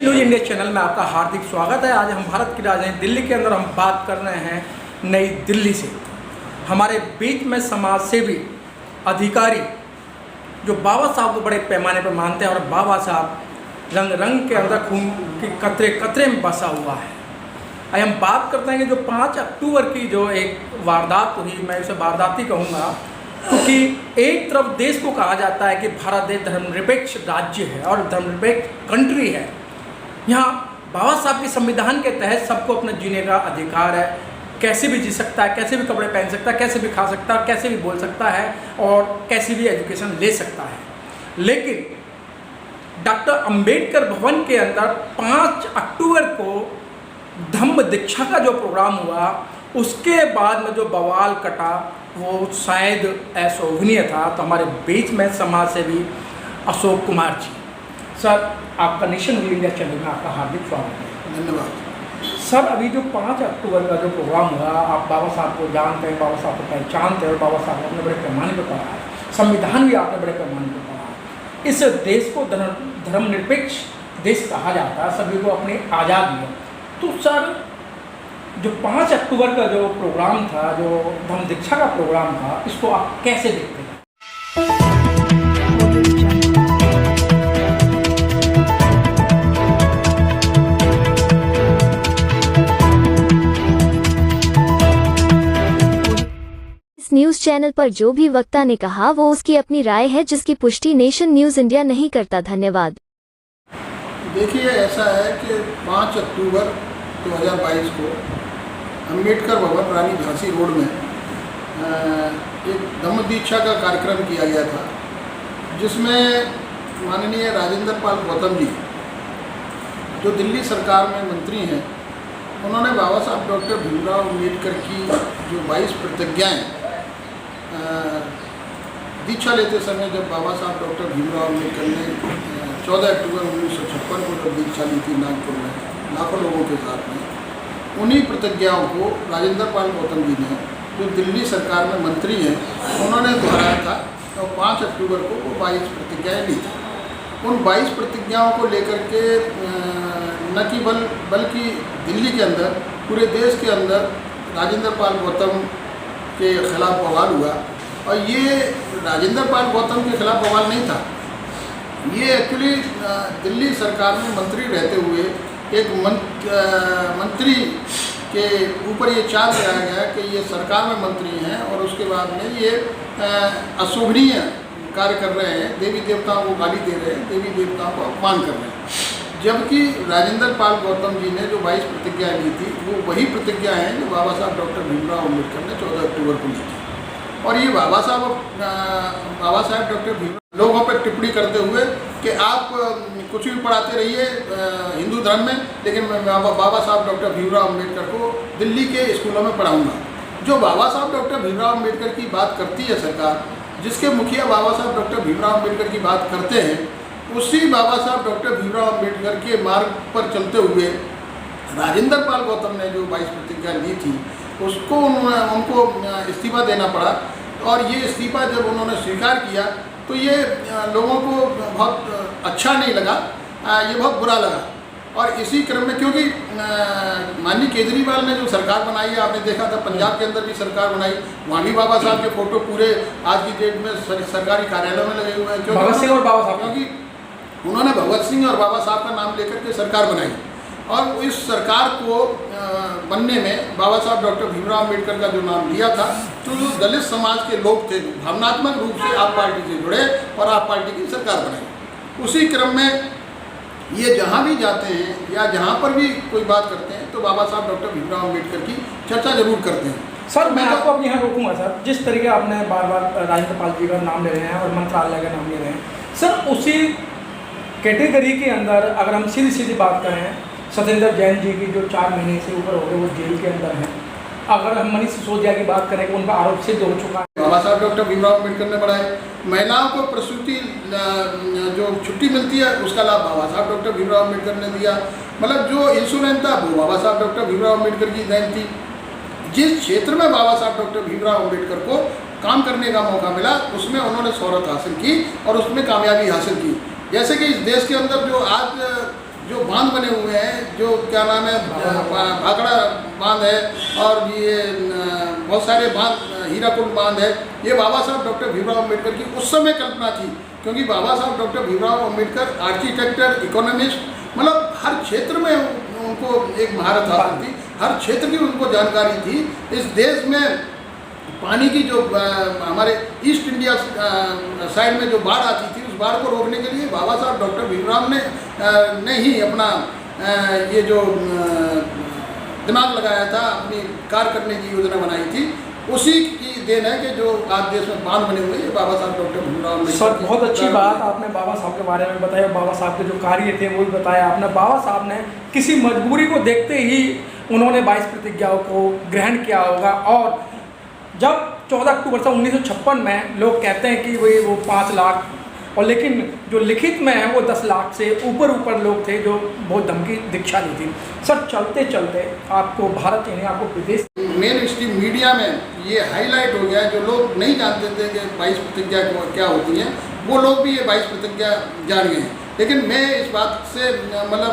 News India channel में आपका हार्दिक स्वागत है। आज हम भारत की राजधानी दिल्ली के अंदर हम बात कर रहे हैं नई दिल्ली से। हमारे बीच में समाज सेवी अधिकारी जो बाबा साहब को बड़े पैमाने पर मानते हैं और बाबा साहब रंग रंग के अंदर खून के कतरे कतरे में बसा हुआ है। आज हम बात करते हैं कि जो 5 अक्टूबर की जो एक वारदात हुई, मैं उसे वारदात ही कहूँगा, क्योंकि एक तरफ देश को कहा जाता है कि भारत देश धर्मनिरपेक्ष राज्य है और धर्मनिरपेक्ष कंट्री है। यहाँ बाबा साहब के संविधान के तहत सबको अपने जीने का अधिकार है, कैसे भी जी सकता है, कैसे भी कपड़े पहन सकता है, कैसे भी खा सकता है, कैसे भी बोल सकता है और कैसी भी एजुकेशन ले सकता है। लेकिन डॉक्टर अंबेडकर भवन के अंदर 5 अक्टूबर को धम्म दीक्षा का जो प्रोग्राम हुआ, उसके बाद में जो बवाल कटा वो शायद अशोभनीय था। तो हमारे बीच में समाज सेवी अशोक कुमार जी, सर आपका नेशन इंडिया चैनल में आपका हार्दिक स्वागत है। धन्यवाद सर, अभी जो 5 अक्टूबर का जो प्रोग्राम हुआ, आप बाबा साहब को जानते हैं, बाबा साहब को पहचानते हैं और बाबा साहब को अपने बड़े पैमाने पर पढ़ा है, संविधान भी आपने बड़े पैमाने पर पढ़ा है। इस देश को धर्मनिरपेक्ष देश कहा जाता है, सभी को अपनी आज़ादी है। तो सर, जो 5 अक्टूबर का जो प्रोग्राम था, जो धम्म दीक्षा का प्रोग्राम था, इसको आप कैसे देखते हैं? न्यूज चैनल पर जो भी वक्ता ने कहा वो उसकी अपनी राय है, जिसकी पुष्टि नेशन न्यूज इंडिया नहीं करता। धन्यवाद। देखिए, ऐसा है कि 5 अक्टूबर 2022 को अंबेडकर भवन रानी झांसी रोड में एक धम्म दीक्षा का कार्यक्रम किया गया था, जिसमें माननीय राजेंद्र पाल गौतम जी जो दिल्ली सरकार में मंत्री हैं, उन्होंने बाबा साहब डॉक्टर भीमराव अम्बेडकर की जो 22 प्रतिज्ञाएँ दीक्षा लेते समय, जब बाबा साहब डॉक्टर भीमराव अम्बेडकर ने 14 अक्टूबर 1956 को जब दीक्षा ली थी नागपुर में लाखों लोगों के साथ में, उन्हीं प्रतिज्ञाओं को राजेंद्र पाल गौतम जी ने, जो दिल्ली सरकार में मंत्री हैं, उन्होंने दोहराया था और 5 अक्टूबर को वो 22 प्रतिज्ञाएँ ली थी। उन 22 प्रतिज्ञाओं को लेकर के न केवल बल्कि दिल्ली के अंदर, पूरे देश के अंदर राजेंद्र पाल गौतम के खिलाफ बवाल हुआ। और ये राजेंद्र पाल गौतम के खिलाफ बवाल नहीं था, ये एक्चुअली दिल्ली सरकार में मंत्री रहते हुए एक मंत्री के ऊपर ये चार्ज लगाया गया कि ये सरकार में मंत्री हैं और उसके बाद में ये अशोभनीय कार्य कर रहे हैं, देवी देवताओं को गाली दे रहे हैं, देवी देवताओं को अपमान कर रहे हैं। जबकि राजेंद्र पाल गौतम जी ने जो 22 प्रतिज्ञाएँ ली थी, वो वही प्रतिज्ञा हैं जो बाबा साहब डॉक्टर भीमराव अम्बेडकर ने 14 अक्टूबर को ली थी। और ये बाबा साहब डॉक्टर भीमराव लोगों पर टिप्पणी करते हुए कि आप कुछ भी पढ़ाते रहिए हिंदू धर्म में, लेकिन मैं बाबा साहब डॉक्टर भीमराव अम्बेडकर को दिल्ली के स्कूलों में पढ़ाऊँगा। जो बाबा साहब डॉक्टर भीमराव अम्बेडकर की बात करती है सरकार, जिसके मुखिया बाबा साहब डॉक्टर भीमराव अम्बेडकर की बात करते हैं, उसी बाबा साहब डॉक्टर भीमराव अम्बेडकर के मार्ग पर चलते हुए राजेंद्र पाल गौतम ने जो 22 प्रतिज्ञा ली थी, उसको उनको इस्तीफा देना पड़ा। और ये इस्तीफा जब उन्होंने स्वीकार किया तो ये लोगों को बहुत अच्छा नहीं लगा, ये बहुत बुरा लगा। और इसी क्रम में, क्योंकि माननीय केजरीवाल ने जो सरकार बनाई है, आपने देखा था पंजाब के अंदर भी सरकार बनाई, वहाँ भी बाबा साहब के फोटो पूरे आज की डेट में सरकारी कार्यालयों में लगे हुए हैं, क्योंकि उन्होंने भगत सिंह और बाबा साहब का नाम लेकर के सरकार बनाई। और इस सरकार को बनने में बाबा साहब डॉक्टर भीमराव अम्बेडकर का जो नाम लिया था, तो जो दलित समाज के लोग थे, भावनात्मक रूप से आप पार्टी से जुड़े और आप पार्टी की सरकार बनाई। उसी क्रम में ये जहाँ भी जाते हैं या जहाँ पर भी कोई बात करते हैं, तो बाबा साहब डॉक्टर भीमराव अम्बेडकर की चर्चा जरूर करते हैं। सर, मैं आपको अब यहाँ रोकूंगा। सर, जिस तरीके आपने बार बार राजेंद्र पाल जी का नाम ले रहे हैं और मंत्रालय का नाम ले रहे हैं, सर उसी कैटेगरी के अंदर अगर हम सीधी सीधी बात करें, सत्येंद्र जैन जी की जो 4 महीने से ऊपर हो गए वो जेल के अंदर हैं। अगर हम मनीष सिसोदिया की बात करें, उनका आरोप सिद्ध हो चुका है। बाबा साहब डॉक्टर भीमराव अम्बेडकर ने बढ़ाए। महिलाओं को प्रसूति जो छुट्टी मिलती है, उसका लाभ बाबा साहब डॉक्टर भीमराव अम्बेडकर ने दिया। मतलब जो इंश्योरेंस था वो बाबा साहब डॉक्टर भीमराव अम्बेडकर की देन थी। जिस क्षेत्र में बाबा साहब डॉक्टर भीमराव अम्बेडकर को काम करने का मौका मिला, उसमें उन्होंने शोहरत हासिल की और उसमें कामयाबी हासिल की। जैसे कि इस देश के अंदर जो आज जो बांध बने हुए हैं, जो क्या नाम है, भाखड़ा बांध है और ये बहुत सारे बांध, हीराकुंड बांध है, ये बाबा साहब डॉक्टर भीमराव अम्बेडकर की उस समय कल्पना थी। क्योंकि बाबा साहब doctor Bhimrao Ambedkar architecture, economist, मतलब हर क्षेत्र में उनको एक महारत हासिल थी, हर क्षेत्र की उनको जानकारी थी। इस देश में पानी की जो हमारे ईस्ट इंडिया साइड में जो बाढ़ आती थी, उस बाढ़ को रोकने के लिए बाबा साहब डॉक्टर भीमराव ने ही अपना ये जो दिमाग लगाया था, अपनी कार्य करने की योजना बनाई थी। उसी की देन है कि जो आज देश में बांध बने हुए हैं, बाबा साहब डॉक्टर भीमराव। सर बहुत अच्छी बात आपने बाबा साहब के बारे में बताया, बाबा साहब के जो कार्य थे वो भी बताया आपने। बाबा साहब ने किसी मजबूरी को देखते ही उन्होंने 22 प्रतिज्ञाओं को ग्रहण किया होगा। और जब 14 अक्टूबर से 1956 में लोग कहते हैं कि वो 5 लाख, और लेकिन जो लिखित में है वो 10 लाख से ऊपर लोग थे जो बौद्ध धर्म की दीक्षा ली थी। सर चलते चलते आपको भारत यानी आपको विदेश मेन स्ट्रीम मीडिया में ये हाईलाइट हो गया है। जो लोग नहीं जानते थे कि 22 प्रतिज्ञा क्या होती हैं, वो लोग भी ये 22 प्रतिज्ञा जान गए हैं। लेकिन मैं इस बात से मतलब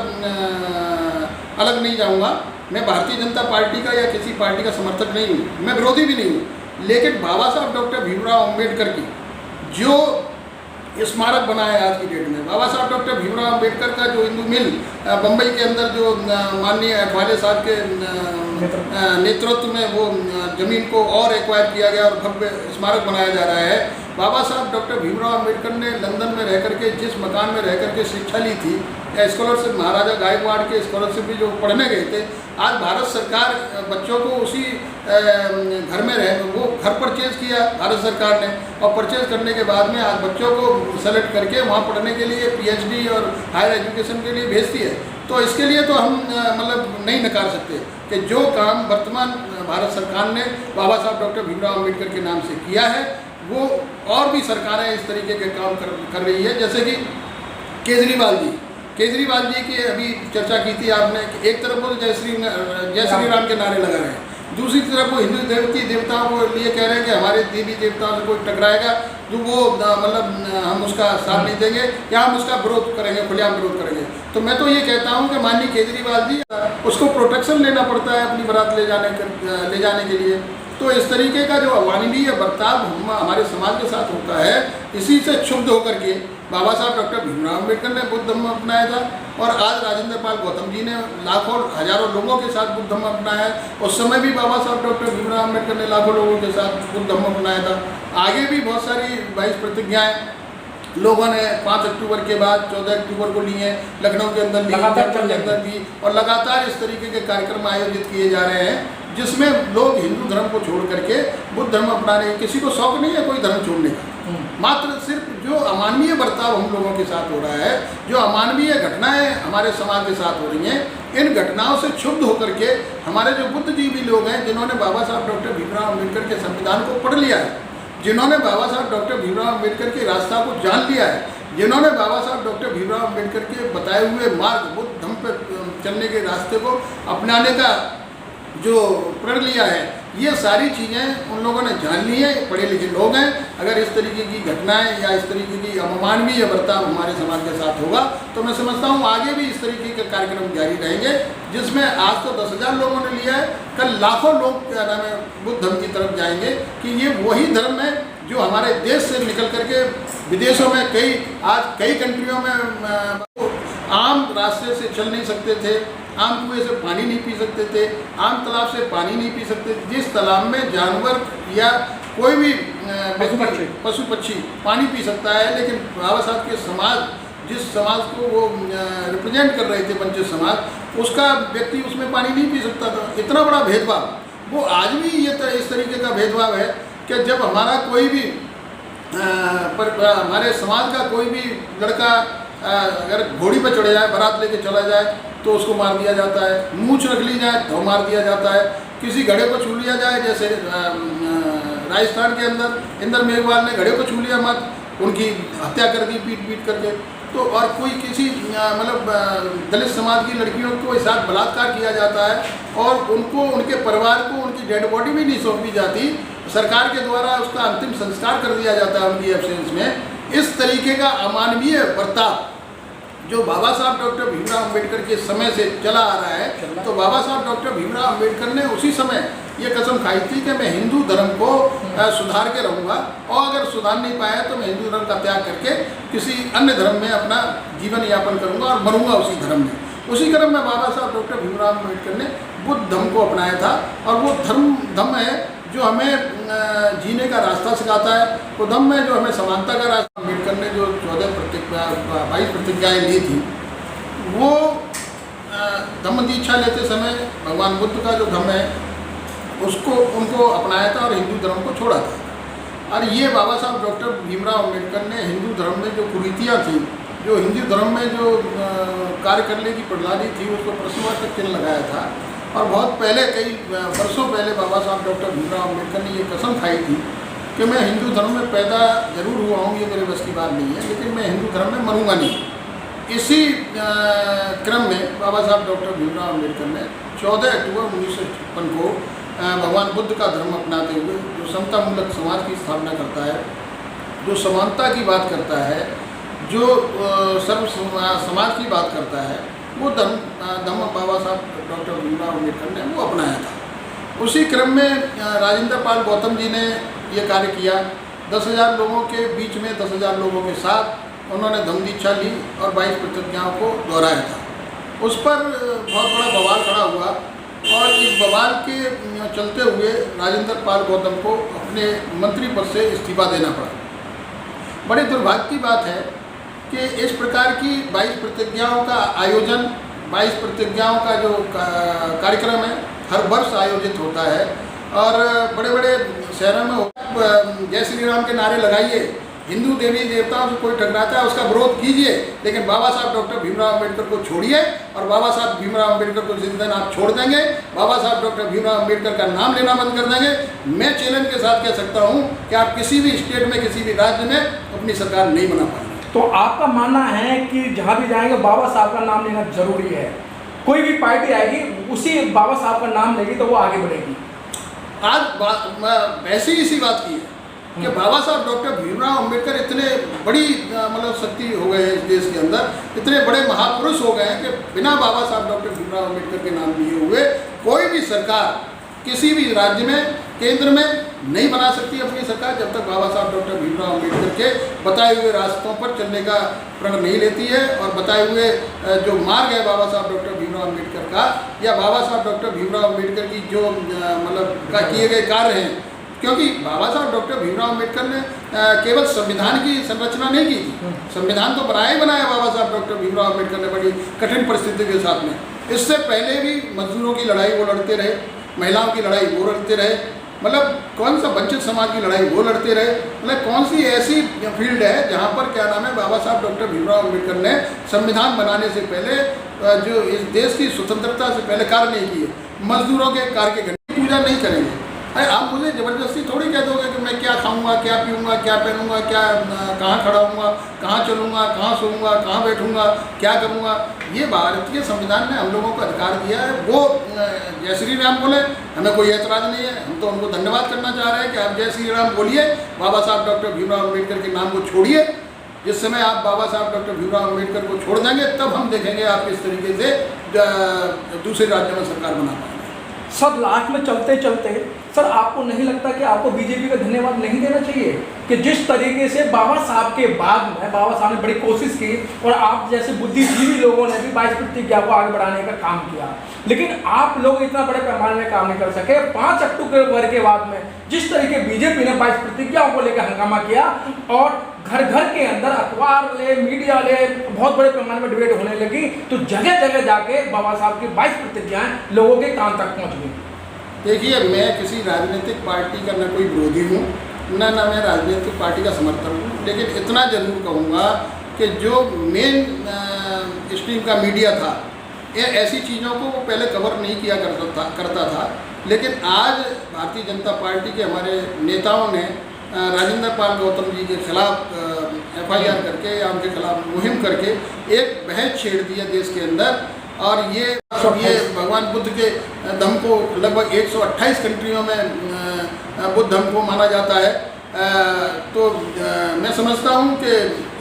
अलग नहीं जाऊंगा। मैं भारतीय जनता पार्टी का या किसी पार्टी का समर्थक नहीं हूँ, मैं विरोधी भी नहीं हूँ। लेकिन बाबा साहब डॉक्टर भीमराव अम्बेडकर की जो स्मारक बना है आज की डेट में, बाबा साहब डॉक्टर भीमराव अम्बेडकर का जो हिंदू मिल बम्बई के अंदर जो माननीय अठवाले साहब के नेतृत्व में वो ज़मीन को और एक्वायर किया गया और भव्य स्मारक बनाया जा रहा है। बाबा साहब डॉक्टर भीमराव अम्बेडकर ने लंदन में रह करके जिस मकान में रह करके शिक्षा ली थी, या स्कॉलरशिप महाराजा गायकवाड़ के स्कॉलरशिप भी जो पढ़ने गए थे, आज भारत सरकार बच्चों को उसी घर में रह वो घर परचेज किया भारत सरकार ने, और परचेज करने के बाद में आज बच्चों को सेलेक्ट करके वहाँ पढ़ने के लिए PhD और हायर एजुकेशन के लिए भेजती है। तो इसके लिए तो हम मतलब नहीं नकार सकते कि जो काम वर्तमान भारत सरकार ने बाबा साहब डॉक्टर भीमराव अम्बेडकर के नाम से किया है, वो और भी सरकारें इस तरीके के काम कर रही है। जैसे कि केजरीवाल जी की अभी चर्चा की थी आपने कि एक तरफ वो जय श्री राम के नारे लगा रहे हैं, दूसरी तरफ वो हिंदू देवताओं को लिए कह रहे हैं कि हमारे देवी देवताओं से कोई टकराएगा तो वो मतलब हम उसका साथ नहीं देंगे या हम उसका विरोध करेंगे, खुलेआम विरोध करेंगे। तो मैं तो ये कहता हूँ कि माननीय केजरीवाल जी, उसको प्रोटेक्शन लेना पड़ता है अपनी बारात ले जाने के लिए। तो इस तरीके का जो अमानवीय बर्ताव हमारे समाज के साथ होता है, इसी से क्षुब्ध होकर के बाबा साहब डॉक्टर भीमराव अम्बेडकर ने बुद्ध धर्म अपनाया था, और आज राजेंद्र पाल गौतम जी ने लाखों हजारों लोगों के साथ बुद्ध धर्म अपनाया है। उस समय भी बाबा साहब डॉक्टर भीमराव अम्बेडकर ने लाखों लोगों के साथ बुद्ध धर्म अपनाया था। आगे भी बहुत सारी 22 प्रतिज्ञाएँ लोगों ने 5 अक्टूबर के बाद 14 अक्टूबर को लिए, लखनऊ के अंदर के अंदर भी, और लगातार इस तरीके के कार्यक्रम आयोजित किए जा रहे हैं जिसमें लोग हिंदू धर्म को छोड़ करके बुद्ध धर्म अपनाने, किसी को शौक नहीं है कोई धर्म छोड़ने का, मात्र सिर्फ जो अमानवीय बर्ताव हम लोगों के साथ हो रहा है, जो अमानवीय घटनाएं हमारे समाज के साथ हो रही हैं, इन घटनाओं से क्षुब्ध होकर के हमारे जो बुद्धिजीवी लोग हैं, जिन्होंने बाबा साहब डॉक्टर भीमराव अम्बेडकर के संविधान को पढ़ लिया है, जिन्होंने बाबा साहब डॉक्टर भीमराव अम्बेडकर के रास्ता को जान लिया है, जिन्होंने बाबा साहब डॉक्टर भीमराव अम्बेडकर के बताए हुए मार्ग बुद्ध धर्म पर चलने के रास्ते को अपनाने का जो प्रण लिया है, ये सारी चीज़ें उन लोगों ने जान ली है, पढ़े लिखे लोग हैं। अगर इस तरीके की घटनाएं या इस तरीके की अमानवीय बर्ताव हमारे समाज के साथ होगा तो मैं समझता हूँ आगे भी इस तरीके के कार्यक्रम जारी रहेंगे, जिसमें आज तो 10,000 लोगों ने लिया है, कल लाखों लोग क्या नाम है बुद्ध धर्म की तरफ जाएंगे कि ये वही धर्म है जो हमारे देश से निकल करके विदेशों में कई कंट्रियों में आम रास्ते से चल नहीं सकते थे, आम कुएं से पानी नहीं पी सकते थे, आम तालाब से पानी नहीं पी सकते थे। जिस तालाब में जानवर या कोई भी पशु पक्षी पानी पी सकता है, लेकिन बाबा साहब के समाज, जिस समाज को वो रिप्रेजेंट कर रहे थे, वंचित समाज, उसका व्यक्ति उसमें पानी नहीं पी सकता था। इतना बड़ा भेदभाव, वो आज भी ये इस तरीके का भेदभाव है कि जब हमारा कोई भी हमारे समाज का कोई भी लड़का अगर घोड़ी पर चढ़ जाए, बारात लेके चला जाए तो उसको मार दिया जाता है, मूंछ रख ली जाए तो मार दिया जाता है, किसी घड़े को छू लिया जाए, जैसे राजस्थान के अंदर इंदर मेघवाल ने घड़े को छू लिया मत, उनकी हत्या कर दी पीट करके। तो और कोई किसी मतलब दलित समाज की लड़कियों को इस साथ बलात्कार किया जाता है और उनको, उनके परिवार को उनकी डेड बॉडी भी नहीं सौंपी जाती, सरकार के द्वारा उसका अंतिम संस्कार कर दिया जाता है उनकी एब्सेंस में। इस तरीके का अमानवीय बर्ताव जो बाबा साहब डॉक्टर भीमराव अंबेडकर के समय से चला आ रहा है, तो बाबा साहब डॉक्टर भीमराव अंबेडकर ने उसी समय ये कसम खाई थी कि मैं हिंदू धर्म को सुधार के रहूँगा, और अगर सुधार नहीं पाया तो मैं हिंदू धर्म का त्याग करके किसी अन्य धर्म में अपना जीवन यापन करूँगा और मरूँगा उसी धर्म में। उसी क्रम में बाबा साहब डॉक्टर भीमराव अंबेडकर ने बुद्ध धर्म को अपनाया था, और वो धर्म है जो हमें जीने का रास्ता सिखाता है, वो धर्म है जो हमें समानता का रास्ता। अम्बेडकर ने जो 22 प्रतिज्ञाएँ ली थी, वो धम्म दीक्षा लेते समय भगवान बुद्ध का जो धर्म है उसको उनको अपनाया था और हिंदू धर्म को छोड़ा था। और ये बाबा साहब डॉक्टर भीमराव अंबेडकर ने हिंदू धर्म में जो कुरीतियाँ थी, जो हिंदू धर्म में जो कार्य करने की प्रणाली थी, उसको प्रश्नवाचक चिन्ह लगाया था। और बहुत पहले, कई वर्षों पहले बाबा साहब डॉक्टर भीमराव अंबेडकर ने ये कसम खाई थी कि मैं हिंदू धर्म में पैदा जरूर हुआ हूँ, ये मेरे बस की बात नहीं है, लेकिन मैं हिंदू धर्म में मरूंगा नहीं। इसी क्रम में बाबा साहब डॉक्टर भीमराव अंबेडकर ने 14 अक्टूबर 1956 को भगवान बुद्ध का धर्म अपनाते हुए जो समतामूलक समाज की स्थापना करता है, जो समानता की बात करता है, जो सर्व समाज की बात करता है, वो धर्म बाबा साहब डॉक्टर भीमराव अंबेडकर ने वो अपनाया था। उसी क्रम में राजेंद्र पाल गौतम जी ने ये कार्य किया। 10,000 लोगों के बीच में 10,000 लोगों के साथ उन्होंने धम्म दीक्षा ली और 22 प्रतिज्ञाओं को दोहराया था। उस पर बहुत बड़ा बवाल खड़ा हुआ, और इस बवाल के चलते हुए राजेंद्र पाल गौतम को अपने मंत्री पद से इस्तीफा देना पड़ा। बड़े दुर्भाग्य की बात है कि इस प्रकार की 22 प्रतिज्ञाओं का आयोजन, 22 प्रतिज्ञाओं का जो कार्यक्रम है हर वर्ष आयोजित होता है, और बड़े बड़े शहरों में जय श्री राम के नारे लगाइए, हिंदू देवी देवताओं से कोई टकराता है उसका विरोध कीजिए, लेकिन बाबा साहब डॉक्टर भीमराव अंबेडकर को छोड़िए। और बाबा साहब भीमराव अंबेडकर को जिस दिन आप छोड़ देंगे, बाबा साहब डॉक्टर भीमराव अंबेडकर का नाम लेना बंद कर देंगे, मैं चैलेंज के साथ कह सकता हूँ कि आप किसी भी स्टेट में, किसी भी राज्य में अपनी सरकार नहीं बना पाएंगे। तो आपका मानना है कि जहाँ भी जाएंगे बाबा साहब का नाम लेना जरूरी है, कोई भी पार्टी आएगी उसी बाबा साहब का नाम लेगी तो वो आगे बढ़ेगी। आज वैसे ही इसी बात की है कि बाबा साहब डॉक्टर भीमराव अंबेडकर इतने बड़ी मतलब शक्ति हो गए हैं इस देश के अंदर, इतने बड़े महापुरुष हो गए हैं कि बिना बाबा साहब डॉक्टर भीमराव अंबेडकर के नाम लिए हुए कोई भी सरकार किसी भी राज्य में, केंद्र में नहीं बना सकती अपनी सरकार, जब तक बाबा साहब डॉक्टर भीमराव अंबेडकर के बताए हुए रास्तों पर चलने का प्रण नहीं लेती है। और बताए हुए जो मार्ग है बाबा साहब डॉक्टर भीमराव अंबेडकर का, या बाबा साहब डॉक्टर भीमराव अंबेडकर की जो मतलब का किए गए कार्य हैं, क्योंकि बाबा साहब डॉक्टर भीमराव अंबेडकर ने केवल संविधान की संरचना नहीं की थी, संविधान तो बनाया ही बनाया बाबा साहब डॉक्टर भीमराव अंबेडकर ने बड़ी कठिन परिस्थिति के साथ में। इससे पहले भी मजदूरों की लड़ाई वो लड़ते रहे, महिलाओं की लड़ाई वो लड़ते रहे, मतलब कौन सा वंचित समाज की लड़ाई वो लड़ते रहे, मतलब कौन सी ऐसी फील्ड है जहाँ पर क्या नाम है बाबा साहब डॉक्टर भीमराव अंबेडकर ने संविधान बनाने से पहले जो इस देश की स्वतंत्रता से पहले कार्य नहीं किए। मजदूरों के कार्य के घंटे पूजा नहीं करेंगे। अरे आप मुझे ज़बरदस्ती थोड़ी कह दोगे कि मैं क्या खाऊंगा, क्या पीऊंगा, क्या पहनूंगा, क्या कहाँ खड़ा हूँगा, कहाँ चलूँगा, कहाँ सोऊंगा, कहाँ बैठूंगा, क्या करूँगा। ये भारतीय संविधान ने हम लोगों को अधिकार दिया है। वो जय श्री राम बोले, हमें कोई ऐतराज़ नहीं है, हम तो उनको धन्यवाद करना चाह रहे हैं कि आप जय श्री राम बोलिए, बाबा साहब डॉक्टर भीमराव अम्बेडकर के नाम को छोड़िए। जिस समय आप बाबा साहब डॉक्टर भीमराव अम्बेडकर को छोड़ देंगे तब हम देखेंगे आप किस तरीके से दूसरे राज्यों में सरकार बना पाएंगे। सब लास्ट में चलते चलते सर आपको नहीं लगता कि आपको बीजेपी का धन्यवाद नहीं देना चाहिए कि जिस तरीके से बाबा साहब के बाद में बाबा साहब ने बड़ी कोशिश की और आप जैसे बुद्धिजीवी लोगों ने भी 22 प्रतिज्ञा को आगे बढ़ाने का काम किया, लेकिन आप लोग इतना बड़े पैमाने में काम नहीं कर सके। 5 अक्टूबर के बाद में जिस तरीके बीजेपी ने 22 प्रतिज्ञाओं को लेकर हंगामा किया और घर घर के अंदर अखबार ले, मीडिया ले, बहुत बड़े पैमाने में डिबेट होने लगी, तो जगह जगह जाके बाबा साहब की 22 प्रतिज्ञाएं लोगों के कान तक पहुंच गई। देखिए, मैं किसी राजनीतिक पार्टी का न कोई विरोधी हूँ, न मैं राजनीतिक पार्टी का समर्थक हूँ, लेकिन इतना जरूर कहूँगा कि जो मेन स्ट्रीम का मीडिया था, ये ऐसी चीज़ों को वो पहले कवर नहीं किया करता था, लेकिन आज भारतीय जनता पार्टी के हमारे नेताओं ने राजेंद्र पाल गौतम जी के खिलाफ FIR करके या उनके खिलाफ मुहिम करके एक बहस छेड़ दिया देश के अंदर। और ये भगवान बुद्ध के धम्म को लगभग 128 कंट्रियों में बुद्ध धम्म को माना जाता है। मैं समझता हूँ कि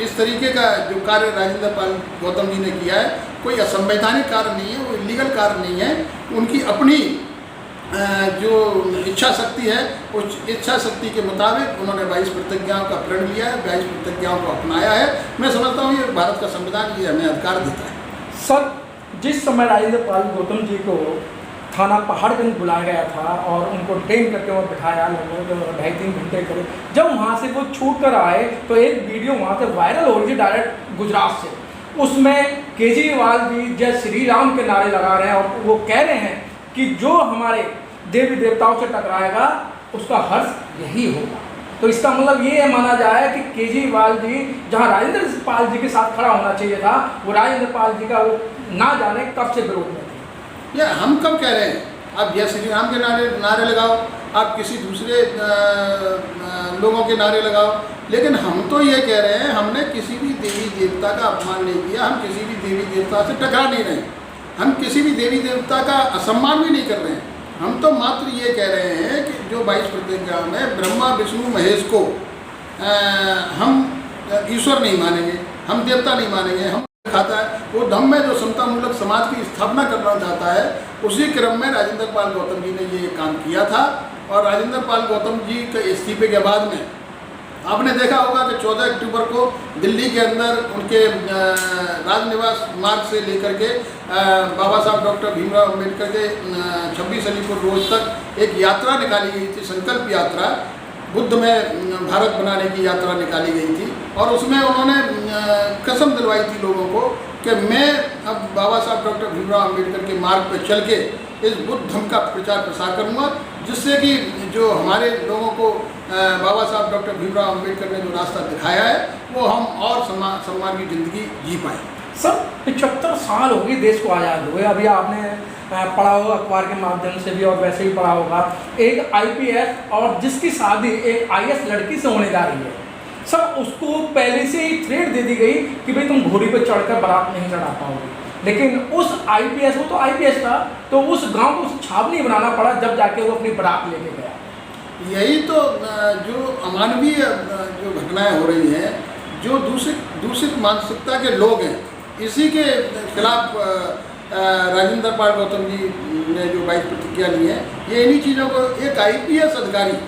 इस तरीके का जो कार्य राजेंद्र पाल गौतम जी ने किया है कोई असंवैधानिक कार्य नहीं है, वो इलीगल कार्य नहीं है। उनकी अपनी जो इच्छा शक्ति है उस इच्छा शक्ति के मुताबिक उन्होंने 22 प्रतिज्ञाओं का प्रण लिया है, 22 प्रतिज्ञाओं को अपनाया है। मैं समझता हूँ ये भारत का संविधान ये हमें अधिकार देता है। सर, जिस समय राजेंद्र पाल गौतम जी को थाना पहाड़गंज बुलाया गया था और उनको ट्रेन करके वहाँ बिठाया, लगभग 2.5-3 घंटे करे, जब वहाँ से वो छूट कर आए तो एक वीडियो वहाँ से वायरल हो रही थी डायरेक्ट गुजरात से। उसमें केजरीवाल जी जय श्री राम के नारे लगा रहे हैं और वो कह रहे हैं कि जो हमारे देवी देवताओं से टकराएगा उसका हर्ष यही होगा। तो इसका मतलब ये माना जाए कि केजरीवाल जी जहाँ राजेंद्र पाल जी के साथ खड़ा होना चाहिए था, वो राजेंद्र पाल जी का वो ना जाने कब से विरोध में थे। या हम कब कह रहे हैं आप जय श्री राम के नारे लगाओ, आप किसी दूसरे लोगों के नारे लगाओ, लेकिन हम तो ये कह रहे हैं हमने किसी भी देवी देवता का अपमान नहीं किया, हम किसी भी देवी देवता से टकरा नहीं रहे, हम किसी भी देवी देवता का असम्मान भी नहीं कर रहे हैं। हम तो मात्र ये कह रहे हैं कि जो 22 प्रतिज्ञा में ब्रह्मा विष्णु महेश को हम ईश्वर नहीं मानेंगे, हम देवता नहीं मानेंगे, हम खाता है वो धम्म में जो समतामूलक समाज की स्थापना करना चाहता है, उसी क्रम में राजेंद्र पाल गौतम जी ने ये काम किया था। और राजेंद्र पाल गौतम जी के इस्तीफे के बाद में आपने देखा होगा कि 14 अक्टूबर को दिल्ली के अंदर उनके राजनिवास मार्ग से लेकर के बाबा साहब डॉक्टर भीमराव अम्बेडकर के 26 अलीपुर रोड तक एक यात्रा निकाली गई थी, संकल्प यात्रा, बुद्ध में भारत बनाने की यात्रा निकाली गई थी। और उसमें उन्होंने कसम दिलवाई थी लोगों को कि मैं अब बाबा साहब डॉक्टर भीमराव अम्बेडकर के मार्ग पर चल के इस बुद्ध धर्म का प्रचार प्रसार करूँगा, जिससे कि जो हमारे लोगों को बाबा साहब डॉक्टर भीमराव अम्बेडकर ने जो रास्ता दिखाया है वो हम और सम्मान की ज़िंदगी जी पाए। सर, 75 साल हो गए देश को आज़ाद हुए। अभी आपने पढ़ा होगा अखबार के माध्यम से भी और वैसे ही पढ़ा होगा, एक IPS और जिसकी शादी एक IS लड़की से होने जा रही है, सब उसको पहले से ही थ्रेट दे दी गई कि भाई तुम घोड़ी पर चढ़कर बारात नहीं चढ़ा पाओगे। लेकिन उस IPS, वो तो IPS था, तो उस गांव को छावनी बनाना पड़ा जब जाके वो अपनी बारात लेके गया। यही तो जो अमानवीय जो घटनाएं हो रही हैं, जो दूषित मानसिकता के लोग हैं, इसी के खिलाफ राजेंद्र पाल गौतम जी ने जो 22 प्रतिज्ञा ली है, ये इन्हीं चीज़ों को एक IPS अधिकारी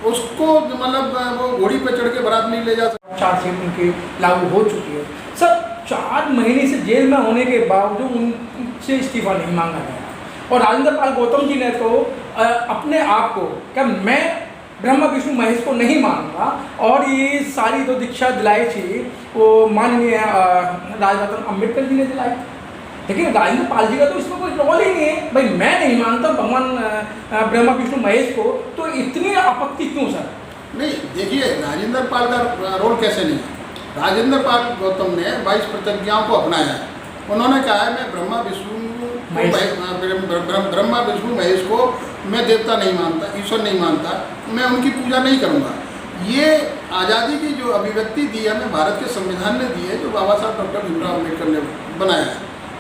उसको मतलब वो घोड़ी पर चढ़ के बारात नहीं ले जा सकता। चार्जशीट उनकी लागू हो चुकी है। सर, 4 महीने से जेल में होने के बावजूद उनसे इस्तीफा नहीं मांगा गया और राजेंद्र पाल गौतम जी ने तो अपने आप को क्या मैं ब्रह्मा विष्णु महेश को नहीं मानूंगा और ये सारी जो दीक्षा दिलाई थी वो माननीय राजरत्न अम्बेडकर जी ने दिलाई। लेकिन राजेंद्र पाल जी का तो इसमें कोई रोल ही नहीं है, भाई मैं नहीं मानता भगवान ब्रह्मा विष्णु महेश को, तो इतनी आपत्ति क्यों सर? नहीं, देखिए राजेंद्र पाल का रोल कैसे नहीं है। राजेंद्र पाल गौतम ने 22 प्रतिज्ञाओं को अपनाया है। उन्होंने कहा है मैं ब्रह्मा विष्णु महेश को मैं देवता नहीं मानता, ईश्वर नहीं मानता, मैं उनकी पूजा नहीं करूँगा। ये आज़ादी की जो अभिव्यक्ति दी है हमें भारत के संविधान ने दी है, जो बाबा साहब डॉक्टर भीमराव अम्बेडकर ने बनाया है।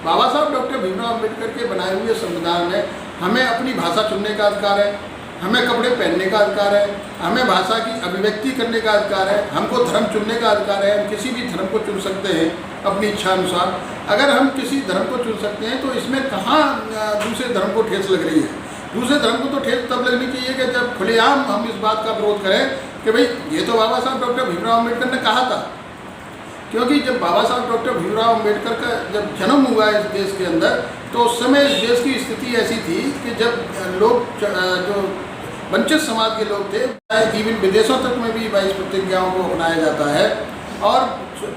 बाबा साहब डॉक्टर भीमराव अम्बेडकर के बनाए हुए संविधान में हमें अपनी भाषा चुनने का अधिकार है, हमें कपड़े पहनने का अधिकार है, हमें भाषा की अभिव्यक्ति करने का अधिकार है, हमको धर्म चुनने का अधिकार है। हम किसी भी धर्म को चुन सकते हैं अपनी इच्छा अनुसार। अगर हम किसी धर्म को चुन सकते हैं तो इसमें कहाँ दूसरे धर्म को ठेस लग रही है? दूसरे धर्म को तो ठेस तब लगनी चाहिए कि जब खुलेआम हम इस बात का विरोध करें कि भाई ये तो बाबा साहब डॉक्टर भीमराव अम्बेडकर ने कहा था। क्योंकि जब बाबा साहब डॉक्टर भीमराव अम्बेडकर का जब जन्म हुआ इस देश के अंदर, तो उस समय इस देश की स्थिति ऐसी थी कि जब लोग जो वंचित समाज के लोग थे, इवन विदेशों तक में भी 22 प्रतिज्ञाओं को अपनाया जाता है। और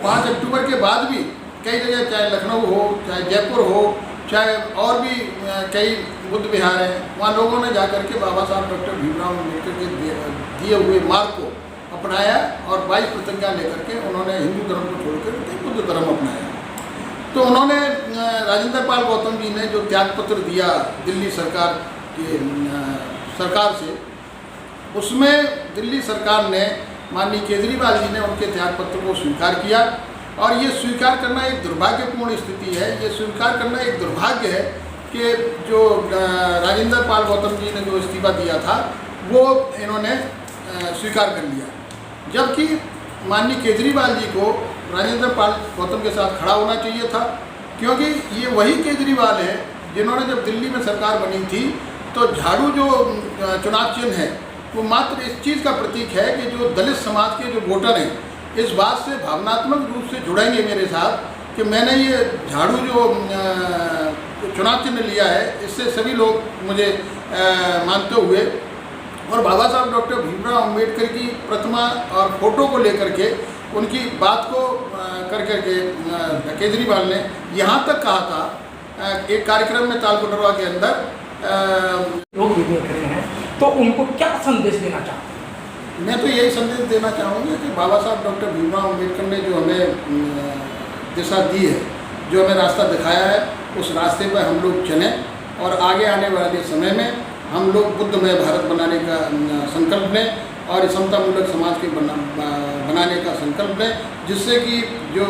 5 अक्टूबर के बाद भी कई जगह, चाहे लखनऊ हो, चाहे जयपुर हो, चाहे और भी कई बुद्ध विहार हैं, वहाँ लोगों ने जाकर के बाबा साहब डॉक्टर भीमराव अम्बेडकर के दिए हुए मार्ग को अपनाया और 22 प्रतिज्ञा लेकर के उन्होंने हिंदू धर्म को छोड़कर बुद्ध धर्म अपनाया। तो उन्होंने राजेंद्र पाल गौतम जी ने जो त्यागपत्र दिया दिल्ली सरकार से, उसमें दिल्ली सरकार ने, माननीय केजरीवाल जी ने उनके त्यागपत्र को स्वीकार किया। और ये स्वीकार करना एक दुर्भाग्यपूर्ण स्थिति है। ये स्वीकार करना एक दुर्भाग्य है कि जो राजेंद्र पाल गौतम जी ने जो इस्तीफा दिया था वो इन्होंने स्वीकार कर लिया, जबकि माननीय केजरीवाल जी को राजेंद्र पाल गौतम के साथ खड़ा होना चाहिए था, क्योंकि ये वही केजरीवाल है जिन्होंने जब दिल्ली में सरकार बनी थी तो झाड़ू जो चुनाव चिन्ह है वो मात्र इस चीज़ का प्रतीक है कि जो दलित समाज के जो वोटर हैं इस बात से भावनात्मक रूप से जुड़ेंगे मेरे साथ कि मैंने ये झाड़ू जो चुनाव चिन्ह लिया है, इससे सभी लोग मुझे मानते हुए और बाबा साहब डॉक्टर भीमराव अम्बेडकर की प्रतिमा और फोटो को लेकर के उनकी बात को कर करके केजरीवाल ने यहाँ तक कहा था एक कार्यक्रम में तालकोटरवा के अंदर लोग भी देख रहे हैं, तो उनको क्या संदेश देना चाहते हैं? मैं तो यही संदेश देना चाहूँगा कि बाबा साहब डॉक्टर भीमराव अम्बेडकर ने जो हमें दिशा दी है, जो हमें रास्ता दिखाया है, उस रास्ते पर हम लोग चलें और आगे आने वाले समय में हम लोग बुद्धमय भारत बनाने का संकल्प लें और समतामूलक समाज के बनाने का संकल्प लें, जिससे कि जो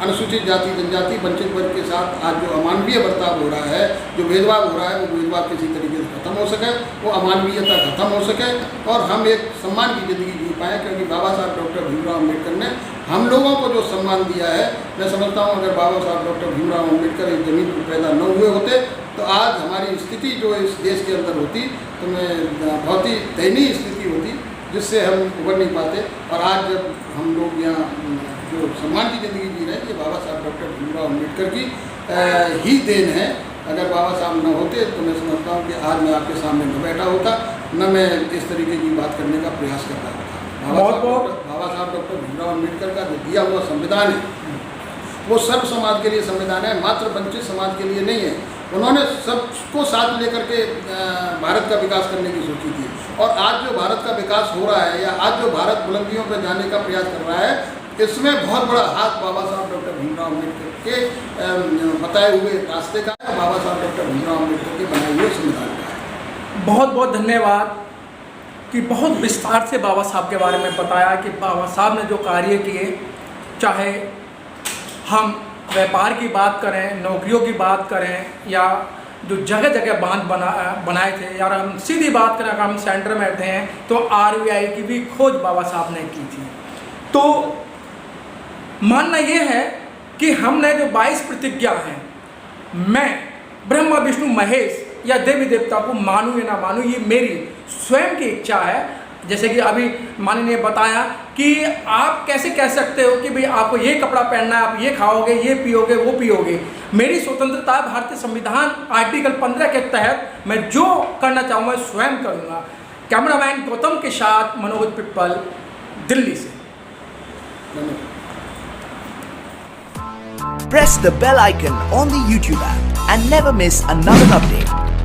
अनुसूचित जाति जनजाति वंचित वर्ग के साथ आज जो अमानवीय बर्ताव हो रहा है, जो भेदभाव हो रहा है, वो भेदभाव किसी तरीके से खत्म हो सके, वो अमानवीयता खत्म हो सके और हम एक सम्मान की ज़िंदगी जी पाएँ, क्योंकि बाबा साहब डॉक्टर भीमराव अम्बेडकर ने हम लोगों को जो सम्मान दिया है, मैं समझता हूँ अगर बाबा साहब डॉक्टर भीमराव अम्बेडकर इस जमीन पर पैदा न हुए होते तो आज हमारी स्थिति जो इस देश के अंदर होती तो मैं बहुत ही दयनीय स्थिति होती, जिससे हम उभर नहीं पाते। और आज जब हम लोग यहाँ जो सम्मान की ज़िंदगी जी रहे हैं, ये बाबा साहब डॉक्टर भीमराव अम्बेडकर की ही देन है। अगर बाबा साहब न होते तो मैं समझता हूँ कि आज मैं आपके सामने न बैठा होता, न मैं इस तरीके की बात करने का प्रयास कर रहा होता। बाबा साहब डॉक्टर भीमराव अम्बेडकर का जो दिया हुआ संविधान है वो सर्व समाज के लिए संविधान है, मात्र वंचित समाज के लिए नहीं है। उन्होंने सबको साथ लेकर के भारत का विकास करने की सोची थी और आज जो भारत का विकास हो रहा है या आज जो भारत बुलंदियों पर जाने का प्रयास कर रहा है, इसमें बहुत बड़ा हाथ बाबा साहब डॉक्टर भीमराव अम्बेडकर के बताए हुए रास्ते का है, बाबा साहब डॉक्टर भीमराव अम्बेडकर के बनाए हुए संविधान का है। बहुत बहुत धन्यवाद कि बहुत विस्तार से बाबा साहब के बारे में बताया कि बाबा साहब ने जो कार्य किए, चाहे हम व्यापार की बात करें, नौकरियों की बात करें या जो जगह जगह बांध बनाए थे, यार हम सीधी बात करें, अगर हम सेंटर में थे तो RBI की भी खोज बाबा साहब ने की थी। तो मानना ये है कि हमने जो 22 प्रतिज्ञा हैं, मैं ब्रह्मा विष्णु महेश या देवी देवता को मानूं या ना मानूं, ये मेरी स्वयं की इच्छा है। जैसे कि अभी मानी ने बताया कि आप कैसे कह सकते हो कि भाई आपको ये कपड़ा पहनना है, आप ये खाओगे, ये पियोगे, वो पियोगे। मेरी स्वतंत्रता है, भारतीय संविधान आर्टिकल 15 के तहत मैं जो करना चाहूँगा स्वयं करूँगा। कैमरामैन गौतम के साथ मनोज पिप्पल, दिल्ली से। Press the bell icon on the YouTube app and never miss another update.